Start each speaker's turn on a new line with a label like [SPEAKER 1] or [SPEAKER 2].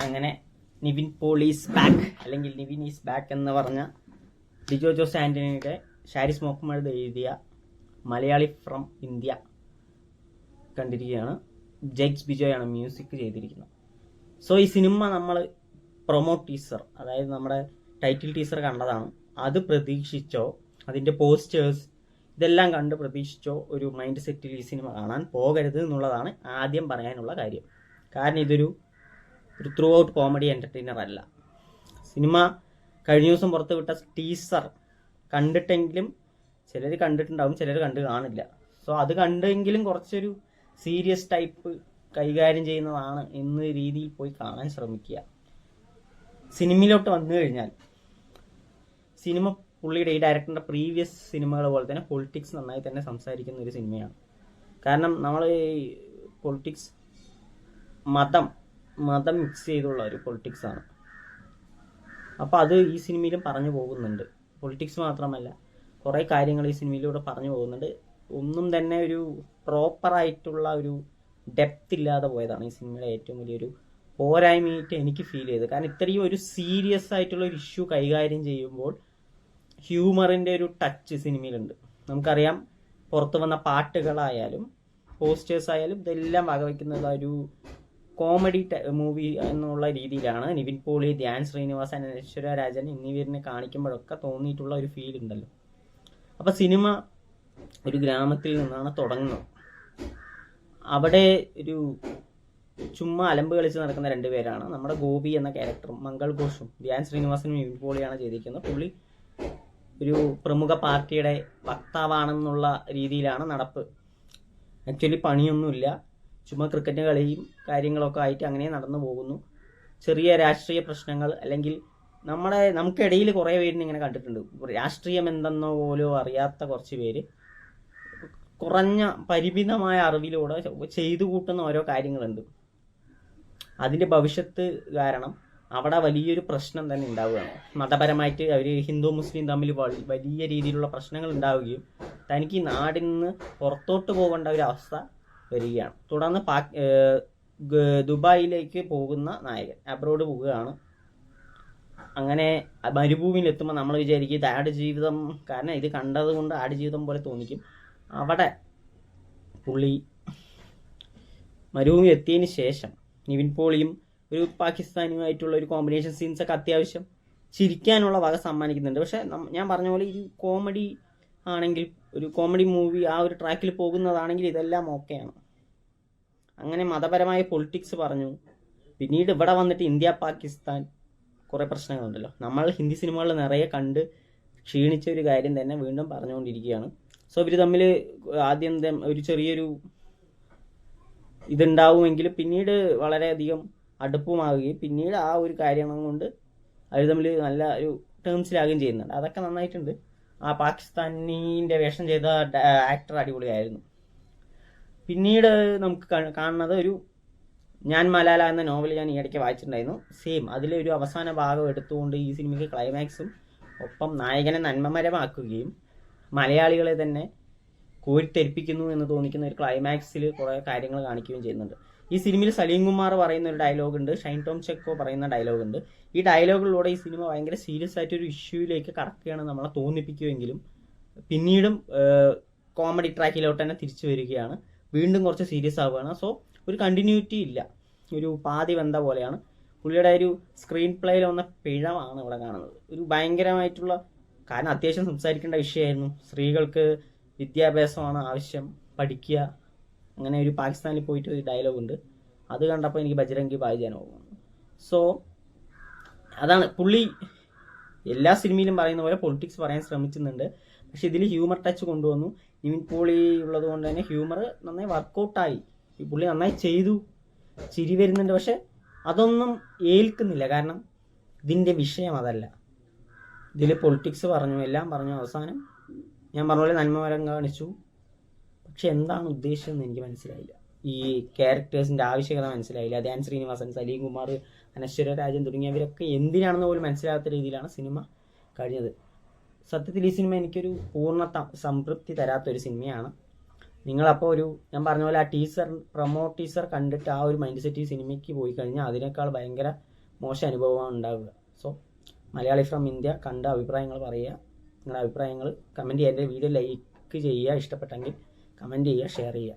[SPEAKER 1] അങ്ങനെ Nivin Pauli's back അല്ലെങ്കിൽ Nivin is back എന്ന് പറഞ്ഞ ലിജോ ജോസ് ആന്റണിയുടെ ഷാരിസ് മുഹമ്മദ് എഴുതിയ മലയാളി ഫ്രം ഇന്ത്യ കണ്ടിരിക്കുകയാണ്. ജെക്സ് ബിജോയാണ് മ്യൂസിക് ചെയ്തിരിക്കുന്നത്. സോ ഈ സിനിമ നമ്മൾ പ്രൊമോ ടീസർ, അതായത് നമ്മുടെ ടൈറ്റിൽ ടീസർ കണ്ടതാണ്. അത് പ്രതീക്ഷിച്ചോ, അതിൻ്റെ പോസ്റ്റേഴ്സ് ഇതെല്ലാം കണ്ട് പ്രതീക്ഷിച്ചോ ഒരു മൈൻഡ് സെറ്റിൽ ഈ സിനിമ കാണാൻ പോകരുത് എന്നുള്ളതാണ് ആദ്യം പറയാനുള്ള കാര്യം. കാരണം ഇതൊരു ത്രൂ ഔട്ട് കോമഡി എൻ്റർടൈനർ അല്ല. സിനിമ കഴിഞ്ഞ ദിവസം പുറത്തുവിട്ട ടീസർ കണ്ടിട്ടെങ്കിലും ചിലർ കണ്ടിട്ടുണ്ടാവും, ചിലർ കണ്ടു കാണില്ല. സോ അത് കണ്ടെങ്കിലും കുറച്ചൊരു സീരിയസ് ടൈപ്പ് കൈകാര്യം ചെയ്യുന്നതാണ് എന്ന രീതിയിൽ പോയി കാണാൻ ശ്രമിക്കുക. സിനിമയിലോട്ട് വന്നു കഴിഞ്ഞാൽ സിനിമ പുള്ളിയുടെ ഈ ഡയറക്ടറിൻ്റെ പ്രീവിയസ് സിനിമകൾ പോലെ തന്നെ പൊളിറ്റിക്സ് നന്നായി തന്നെ സംസാരിക്കുന്ന ഒരു സിനിമയാണ്. കാരണം നമ്മൾ പൊളിറ്റിക്സ് മതം മിക്സ് ചെയ്തുള്ള ഒരു പൊളിറ്റിക്സ് ആണ്. അപ്പോൾ അത് ഈ സിനിമയിലും പറഞ്ഞു പോകുന്നുണ്ട്. പൊളിറ്റിക്സ് മാത്രമല്ല, കുറേ കാര്യങ്ങൾ ഈ സിനിമയിലൂടെ പറഞ്ഞു പോകുന്നുണ്ട്. ഒന്നും തന്നെ ഒരു പ്രോപ്പറായിട്ടുള്ള ഒരു ഡെപ്ത് ഇല്ലാതെ പോയതാണ് ഈ സിനിമയുടെ ഏറ്റവും വലിയൊരു പോരായ്മയായിട്ട് എനിക്ക് ഫീൽ ചെയ്തത്. കാരണം ഇത്രയും ഒരു സീരിയസ് ആയിട്ടുള്ള ഒരു ഇഷ്യൂ കൈകാര്യം ചെയ്യുമ്പോൾ ഹ്യൂമറിൻ്റെ ഒരു ടച്ച് സിനിമയിലുണ്ട്. നമുക്കറിയാം, പുറത്തു വന്ന പാട്ടുകളായാലും പോസ്റ്റേഴ്സ് ആയാലും ഇതെല്ലാം വകവയ്ക്കുന്നത് ഒരു കോമഡി മൂവി എന്നുള്ള രീതിയിലാണ്. നിവിൻ പോളി, ധ്യാൻ ശ്രീനിവാസൻ, അനശ്വര രാജൻ എന്നിവരിനെ കാണിക്കുമ്പോഴൊക്കെ തോന്നിയിട്ടുള്ള ഒരു ഫീൽ ഉണ്ടല്ലോ. അപ്പോൾ സിനിമ ഒരു ഗ്രാമത്തിൽ നിന്നാണ് തുടങ്ങുന്നത്. അവിടെ ഒരു ചുമ്മാ അലമ്പ് കളിച്ച് നടക്കുന്ന രണ്ടുപേരാണ്. നമ്മുടെ ഗോപി എന്ന ക്യാരക്ടറും മംഗൾ ഘോഷും ധ്യാൻ ശ്രീനിവാസനും നിവിൻ പോളിയാണ് ചെയ്തിരിക്കുന്നത്. പുള്ളി ഒരു പ്രമുഖ പാർട്ടിയുടെ വക്താവാണെന്നുള്ള രീതിയിലാണ് നടപ്പ്. ആക്ച്വലി പണിയൊന്നുമില്ല, ചുമ്മാ ക്രിക്കറ്റ് കളിയും കാര്യങ്ങളൊക്കെ ആയിട്ട് അങ്ങനെ നടന്നു പോകുന്നു. ചെറിയ രാഷ്ട്രീയ പ്രശ്നങ്ങൾ, അല്ലെങ്കിൽ നമുക്കിടയിൽ കുറേ പേരിന് ഇങ്ങനെ കണ്ടിട്ടുണ്ട്. രാഷ്ട്രീയം എന്തെന്നോ പോലും അറിയാത്ത കുറച്ച് പേര് കുറഞ്ഞ പരിമിതമായ അറിവിലൂടെ ചെയ്തു കൂട്ടുന്ന ഓരോ കാര്യങ്ങളുണ്ട്. അതിൻ്റെ ഭവിഷ്യത്ത് കാരണം അവിടെ വലിയൊരു പ്രശ്നം തന്നെ ഉണ്ടാവുകയാണ്. മതപരമായിട്ട് അവർ ഹിന്ദു മുസ്ലിം തമ്മിൽ വലിയ രീതിയിലുള്ള പ്രശ്നങ്ങൾ ഉണ്ടാവുകയും തനിക്ക് നാടിൽ നിന്ന് പുറത്തോട്ട് പോകേണ്ട ഒരു അവസ്ഥ വരികയാണ്. തുടർന്ന് ദുബായിലേക്ക് പോകുന്ന നായകൻ അബ്രോഡ് പോവുകയാണ്. അങ്ങനെ മരുഭൂമിയിലെത്തുമ്പോൾ നമ്മൾ വിചാരിക്കും ഇത് ആടുജീവിതം, കാരണം ഇത് കണ്ടത് കൊണ്ട് ആടുജീവിതം പോലെ തോന്നിക്കും. അവിടെ പുള്ളി മരുഭൂമി എത്തിയതിന് ശേഷം നിവിൻ പോളിയും ഒരു പാകിസ്ഥാനുമായിട്ടുള്ള ഒരു കോമ്പിനേഷൻ സീൻസൊക്കെ അത്യാവശ്യം ചിരിക്കാനുള്ള വക സമ്മാനിക്കുന്നുണ്ട്. പക്ഷെ ഞാൻ പറഞ്ഞ പോലെ ഈ കോമഡി ആണെങ്കിൽ, ഒരു കോമഡി മൂവി ആ ഒരു ട്രാക്കിൽ പോകുന്നതാണെങ്കിൽ ഇതെല്ലാം ഓക്കെയാണ്. അങ്ങനെ മതപരമായ പൊളിറ്റിക്സ് പറഞ്ഞു. പിന്നീട് ഇവിടെ വന്നിട്ട് ഇന്ത്യ പാകിസ്ഥാൻ കുറേ പ്രശ്നങ്ങളുണ്ടല്ലോ. നമ്മൾ ഹിന്ദി സിനിമകളിൽ നിറയെ കണ്ട് ക്ഷീണിച്ച ഒരു കാര്യം തന്നെ വീണ്ടും പറഞ്ഞുകൊണ്ടിരിക്കുകയാണ്. സോ ഇവർ തമ്മിൽ ആദ്യം ഒരു ചെറിയൊരു ഇതുണ്ടാവുമെങ്കിലും പിന്നീട് വളരെയധികം അടുപ്പമാവുകയും പിന്നീട് ആ ഒരു കാര്യം കൊണ്ട് അവർ തമ്മിൽ നല്ല ഒരു ടേംസിലാകുകയും ചെയ്യുന്നുണ്ട്. അതൊക്കെ നന്നായിട്ടുണ്ട്. ആ പാകിസ്ഥാനീൻ്റെ വേഷം ചെയ്ത ആക്ടർ അടിപൊളിയായിരുന്നു. പിന്നീട് നമുക്ക് കാണുന്നത് ഒരു ഞാൻ മലാല എന്ന നോവൽ ഞാൻ ഈ ഇടയ്ക്ക് വായിച്ചിട്ടുണ്ടായിരുന്നു. സെയിം അതിലെ ഒരു അവസാന ഭാഗം എടുത്തുകൊണ്ട് ഈ സിനിമയ്ക്ക് ക്ലൈമാക്സും ഒപ്പം നായകനെ നന്മമരമാക്കുകയും മലയാളികളെ തന്നെ കോരിത്തെരിപ്പിക്കുന്നു എന്ന് തോന്നിക്കുന്ന ഒരു ക്ലൈമാക്സിൽ കുറേ കാര്യങ്ങൾ കാണിക്കുകയും ചെയ്യുന്നുണ്ട്. ഈ സിനിമയിൽ സലീം കുമാർ പറയുന്ന ഒരു ഡയലോഗുണ്ട്, ഷൈൻ ടോം ചെക്കോ പറയുന്ന ഡയലോഗുണ്ട്. ഈ ഡയലോഗുകളിലൂടെ ഈ സിനിമ ഭയങ്കര സീരിയസ് ആയിട്ടൊരു ഇഷ്യൂയിലേക്ക് കടക്കുകയാണ് നമ്മളെ തോന്നിപ്പിക്കുമെങ്കിലും പിന്നീടും കോമഡി ട്രാക്കിലോട്ട് തന്നെ തിരിച്ചു വരികയാണ്. വീണ്ടും കുറച്ച് സീരിയസ് ആവുകയാണ്. സോ ഒരു കണ്ടിന്യൂറ്റി ഇല്ല, ഒരു പാതി വെന്ത പോലെയാണ്. പുള്ളിയുടെ ഒരു സ്ക്രീൻ പ്ലേയിൽ വന്ന പിഴവാണ് ഇവിടെ കാണുന്നത്. ഒരു ഭയങ്കരമായിട്ടുള്ള, കാരണം അത്യാവശ്യം സംസാരിക്കേണ്ട വിഷയമായിരുന്നു. സ്ത്രീകൾക്ക് വിദ്യാഭ്യാസമാണ് ആവശ്യം, പഠിക്കുക. അങ്ങനെ ഒരു പാകിസ്ഥാനിൽ പോയിട്ട് ഒരു ഡയലോഗുണ്ട്. അത് കണ്ടപ്പോൾ എനിക്ക് ബജ്രംഗി ഭായിജാൻ ഓർമ്മ. സോ അതാണ് പുള്ളി എല്ലാ സിനിമയിലും പറയുന്ന പോലെ പൊളിറ്റിക്സ് പറയാൻ ശ്രമിക്കുന്നുണ്ട്. പക്ഷെ ഇതിൽ ഹ്യൂമർ ടച്ച് കൊണ്ടുവന്നു. നിവിൻ പോളി ഉള്ളത് കൊണ്ട് തന്നെ ഹ്യൂമർ നന്നായി വർക്കൗട്ടായി. ഈ പുള്ളി നന്നായി ചെയ്തു, ചിരി വരുന്നുണ്ട്. പക്ഷെ അതൊന്നും ഏൽക്കുന്നില്ല. കാരണം ഇതിൻ്റെ വിഷയം അതല്ല. ഇതിൽ പൊളിറ്റിക്സ് പറഞ്ഞു, എല്ലാം പറഞ്ഞു. അവസാനം ഞാൻ പറഞ്ഞ പോലെ നന്മമരം കാണിച്ചു. പക്ഷെ എന്താണ് ഉദ്ദേശിച്ചതെന്ന് എനിക്ക് മനസ്സിലായില്ല. ഈ ക്യാരക്ടേഴ്സിൻ്റെ ആവശ്യകത മനസ്സിലായില്ല. ധ്യാൻ ശ്രീനിവാസൻ, സലീം കുമാർ, അനശ്വര രാജൻ തുടങ്ങിയവരൊക്കെ എന്തിനാണെന്ന് പോലും മനസ്സിലാകാത്ത രീതിയിലാണ് സിനിമ കഴിഞ്ഞത്. സത്യത്തിൽ ഈ സിനിമ എനിക്കൊരു പൂർണ്ണ സംതൃപ്തി തരാത്തൊരു സിനിമയാണ്. നിങ്ങളപ്പോൾ ഞാൻ പറഞ്ഞ പോലെ ആ പ്രൊമോ ടീസർ കണ്ടിട്ട് ആ ഒരു മൈൻഡ് സെറ്റ് ഈ സിനിമയ്ക്ക് പോയി കഴിഞ്ഞാൽ അതിനേക്കാൾ ഭയങ്കര മോശം അനുഭവമാണ് ഉണ്ടാവുക. സോ മലയാളി ഫ്രം ഇന്ത്യ കണ്ട അഭിപ്രായങ്ങൾ പറയുക. നിങ്ങളുടെ അഭിപ്രായങ്ങൾ കമൻറ്റ് ചെയ്യുക. എൻ്റെ വീഡിയോ ലൈക്ക് ചെയ്യുക, ഇഷ്ടപ്പെട്ടെങ്കിൽ കമൻറ്റ് ചെയ്യുക, ഷെയർ ചെയ്യുക.